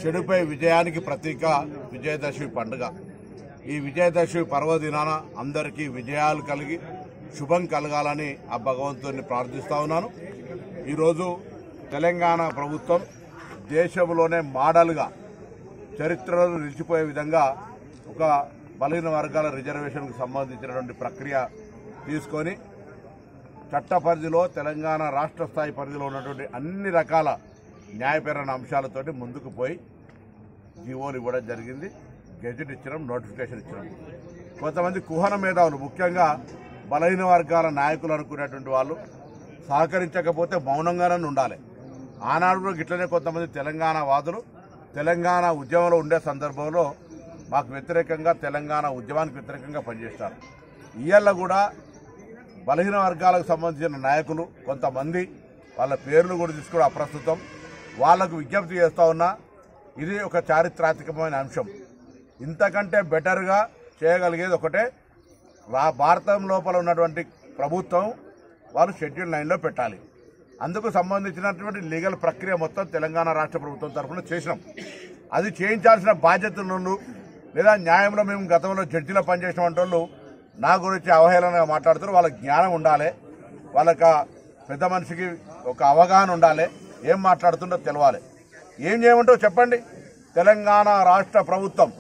చెడుపై విజయానికి ప్రతీక విజయదశమి పండుగ. ఈ విజయదశమి పర్వదినాన అందరికీ విజయాలు కలిగి శుభం కలగాలని ఆ భగవంతుని ప్రార్థిస్తా ఉన్నాను. ఈరోజు తెలంగాణ ప్రభుత్వం దేశంలోనే మోడల్గా చరిత్రలో నిలిచిపోయే విధంగా ఒక బలహీన వర్గాల రిజర్వేషన్కు సంబంధించినటువంటి ప్రక్రియ తీసుకొని చట్ట పరిధిలో తెలంగాణ రాష్ట్ర స్థాయి పరిధిలో ఉన్నటువంటి అన్ని రకాల న్యాయపరమైన అంశాలతోటి ముందుకు పోయి జీవోలు ఇవ్వడం జరిగింది. గెజెట్ ఇచ్చడం, నోటిఫికేషన్ ఇచ్చడం. కొంతమంది కుహన మేధావులు, ముఖ్యంగా బలహీన వర్గాల నాయకులు అనుకునేటువంటి వాళ్ళు సహకరించకపోతే మౌనంగానే ఉండాలి. ఆనాడు కూడా గిట్లనే కొంతమంది తెలంగాణ వాదులు తెలంగాణ ఉద్యమంలో ఉండే సందర్భంలో మాకు వ్యతిరేకంగా, తెలంగాణ ఉద్యమానికి వ్యతిరేకంగా పనిచేస్తారు. ఇవాళ కూడా బలహీన వర్గాలకు సంబంధించిన నాయకులు కొంతమంది, వాళ్ళ పేర్లు కూడా తీసుకోవడం అప్రస్తుతం, వాళ్లకు విజ్ఞప్తి చేస్తా ఉన్నా, ఇది ఒక చారిత్రాత్మకమైన అంశం. ఇంతకంటే బెటర్గా చేయగలిగేది ఒకటే, భారతం లోపల ఉన్నటువంటి ప్రభుత్వం వాళ్ళు షెడ్యూల్ 9లో పెట్టాలి. అందుకు సంబంధించినటువంటి లీగల్ ప్రక్రియ మొత్తం తెలంగాణ రాష్ట్ర ప్రభుత్వం తరఫున చేసినాం. అది చేయించాల్సిన బాధ్యతలు లేదా న్యాయంలో మేము గతంలో జడ్జిలో పనిచేసిన వాళ్ళు నా గురించి అవహేళనగా మాట్లాడుతారు. వాళ్ళకి జ్ఞానం ఉండాలి, వాళ్ళకి పెద్ద మనిషికి ఒక అవగాహన ఉండాలి, ఏం మాట్లాడుతుందో తెలవాలి. ఏం చేయమంటావు చెప్పండి. తెలంగాణ రాష్ట్ర ప్రభుత్వం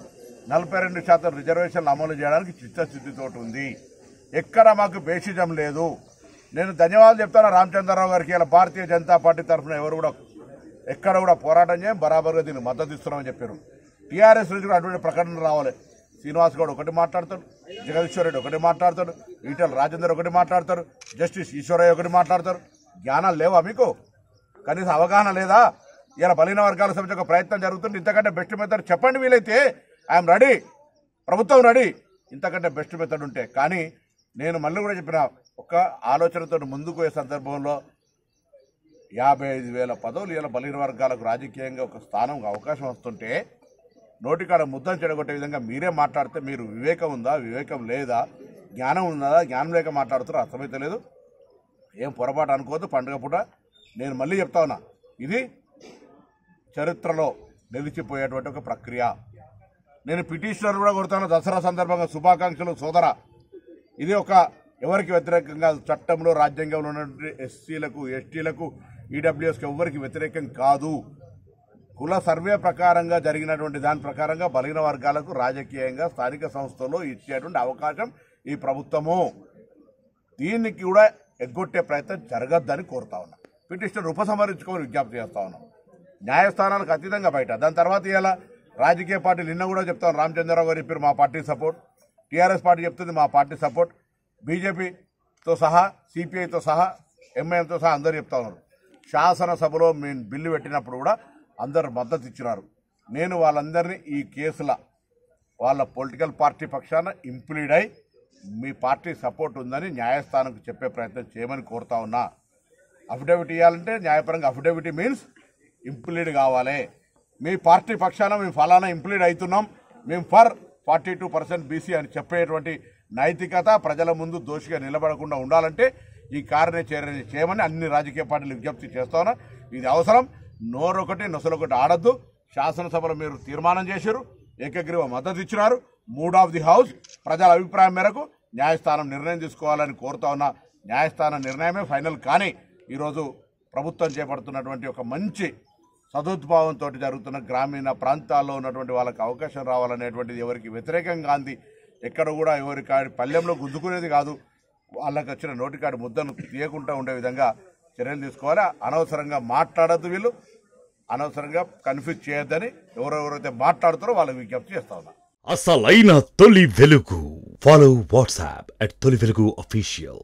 42% రిజర్వేషన్లు అమలు చేయడానికి చిత్తశుద్ధితో ఉంది. ఎక్కడ మాకు బేసిజం లేదు. నేను ధన్యవాదాలు చెప్తాను రామచంద్రరావు గారికి. ఇలా భారతీయ జనతా పార్టీ తరఫున ఎవరు కూడా ఎక్కడ కూడా పోరాటం చేయం, బరాబర్గా దీన్ని మద్దతు ఇస్తున్నామని చెప్పారు. టీఆర్ఎస్ నుంచి కూడా అటువంటి ప్రకటన రావాలి. శ్రీనివాస్ గౌడ్ ఒకటి మాట్లాడతాడు, జగదీశ్వర్ రెడ్డి ఒకటి మాట్లాడతాడు, ఈటెల రాజేందర్ ఒకటి మాట్లాడతారు, జస్టిస్ ఈశ్వరయ్య ఒకటి మాట్లాడతారు. జ్ఞానాలు లేవా మీకు? కనీసం అవగాహన లేదా? ఇలా బలహీన వర్గాల సంబంధించి ఒక ప్రయత్నం జరుగుతుంది. ఇంతకంటే బెస్ట్ మెథడ్ చెప్పండి. వీలైతే ఐఎమ్ రెడీ, ప్రభుత్వం రెడీ, ఇంతకంటే బెస్ట్ మెథడ్ ఉంటే. కానీ నేను మళ్ళీ కూడా చెప్పిన, ఒక ఆలోచనతో ముందుకు పోయే సందర్భంలో 55,000 పదవులు ఇలా బలహీన వర్గాలకు రాజకీయంగా ఒక స్థానం, అవకాశం వస్తుంటే నోటికాడ ముద్దను చెడగొట్టే విధంగా మీరే మాట్లాడితే మీరు వివేకం ఉందా, వివేకం లేదా, జ్ఞానం ఉన్నదా, జ్ఞానం లేక మాట్లాడుతారో అర్థమైతే లేదు. ఏం పొరపాటు అనుకోవద్దు. పండుగ పూట నేను మళ్ళీ చెప్తా ఉన్నా, ఇది చరిత్రలో నిలిచిపోయేటువంటి ఒక ప్రక్రియ. నేను పిటిషనర్ కూడా కొడతాను. దసరా సందర్భంగా శుభాకాంక్షలు సోదరా. ఇది ఒక ఎవరికి వ్యతిరేకంగా, చట్టంలో రాజ్యాంగంలో ఉన్నటువంటి ఎస్సీలకు, ఎస్టీలకు, ఈడబ్ల్యూఎస్కి ఎవరికి వ్యతిరేకం కాదు. కుల సర్వే ప్రకారంగా జరిగినటువంటి దాని ప్రకారంగా బలహీన వర్గాలకు రాజకీయంగా స్థానిక సంస్థల్లో ఇచ్చేటువంటి అవకాశం ఈ ప్రభుత్వము. దీనికి కూడా ఎగ్గొట్టే ప్రయత్నం జరగద్దని కోరుతా ఉన్నా. పిటిషనర్ ఉపసంహరించుకోమని విజ్ఞప్తి చేస్తా ఉన్నాం. న్యాయస్థానాలకు అతీతంగా బయట. దాని తర్వాత ఇలా రాజకీయ పార్టీలు నిన్న కూడా చెప్తాను. రామచంద్రరావు గారు చెప్పారు మా పార్టీ సపోర్ట్, టీఆర్ఎస్ పార్టీ చెప్తుంది మా పార్టీ సపోర్ట్, బీజేపీతో సహా, సిపిఐతో సహా, ఎంఐఎంతో సహా అందరూ చెప్తా ఉన్నారు. శాసనసభలో మేము బిల్లు పెట్టినప్పుడు కూడా అందరు మద్దతు ఇచ్చినారు. నేను వాళ్ళందరినీ ఈ కేసుల వాళ్ళ పొలిటికల్ పార్టీ పక్షాన ఇంప్లీడ్ అయి మీ పార్టీ సపోర్ట్ ఉందని న్యాయస్థానంకు చెప్పే ప్రయత్నం చేయమని కోరుతా ఉన్నా. అఫిడవిట్ ఇవ్వాలంటే న్యాయపరంగా అఫిడవిట్ మీన్స్ ఇంప్లీడ్ కావాలి. మీ పార్టీ పక్షాన మేము ఫలానా ఇంప్లీడ్ అవుతున్నాం, మేము ఫర్ 42% బీసీ అని చెప్పేటువంటి నైతికత ప్రజల ముందు దోషిగా నిలబడకుండా ఉండాలంటే ఈ కార్యాచరణ చేయమని అన్ని రాజకీయ పార్టీలు విజ్ఞప్తి చేస్తా ఉన్నా. ఇది అవసరం. నోరొకటి నొసలొకటి ఆడద్దు. శాసనసభలో మీరు తీర్మానం చేశారు, ఏకగ్రీవ మద్దతు ఇచ్చినారు. మూడ్ ఆఫ్ ది హౌస్ ప్రజల అభిప్రాయం మేరకు న్యాయస్థానం నిర్ణయం తీసుకోవాలని కోరుతా ఉన్నా. న్యాయస్థానం నిర్ణయమే ఫైనల్. కానీ ఈరోజు ప్రభుత్వం చేపడుతున్నటువంటి ఒక మంచి సదుద్భావంతో జరుగుతున్న గ్రామీణ ప్రాంతాల్లో ఉన్నటువంటి వాళ్ళకి అవకాశం రావాలనేటువంటిది ఎవరికి వ్యతిరేకంగా అంది. ఎక్కడ కూడా ఎవరి కాడి పల్లెంలో గుద్దుకునేది కాదు. వాళ్ళకి వచ్చిన నోటికాడి ముద్దను తీయకుండా ఉండే విధంగా చర్యలు తీసుకోవాలి. అనవసరంగా మాట్లాడద్దు, వీళ్ళు అనవసరంగా కన్ఫ్యూజ్ చేయొద్దని ఎవరెవరైతే మాట్లాడుతారో వాళ్ళకి విజ్ఞప్తి చేస్తా ఉన్నా. అసలైన తొలి వెలుగు. ఫాలో వాట్సాప్ @తొలి వెలుగు official.